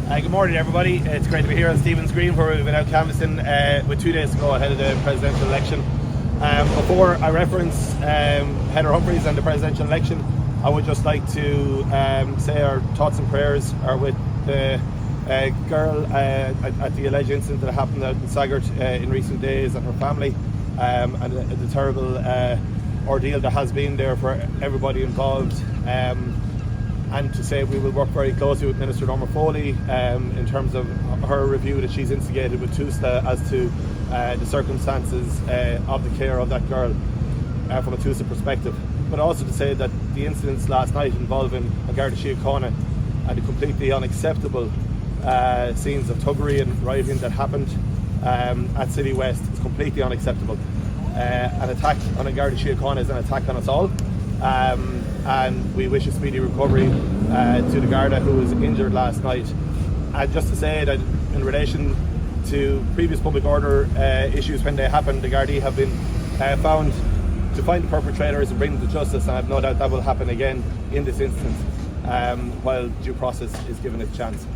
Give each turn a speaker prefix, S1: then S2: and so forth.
S1: Good morning, everybody. It's great to be here on Stephen's Green, where we've been out canvassing with 2 days to go ahead of the presidential election. Before I reference Heather Humphreys and the presidential election, I would just like to say our thoughts and prayers are with the girl at the alleged incident that happened out in Saggart in recent days, and her family, and the terrible ordeal that has been there for everybody involved. And to say we will work very closely with Minister Norma Foley in terms of her review that she's instigated with TUSLA as to the circumstances of the care of that girl from a TUSLA perspective. But also to say that the incidents last night involving Garda Síochána and the completely unacceptable scenes of thuggery and rioting that happened at Citywest is completely unacceptable. An attack on Garda Síochána is an attack on us all. And we wish a speedy recovery to the Garda who was injured last night. And just to say that in relation to previous public order issues when they happened, the Gardaí have been found to find the perpetrators and bring them to justice, and I have no doubt that will happen again in this instance while due process is given its chance.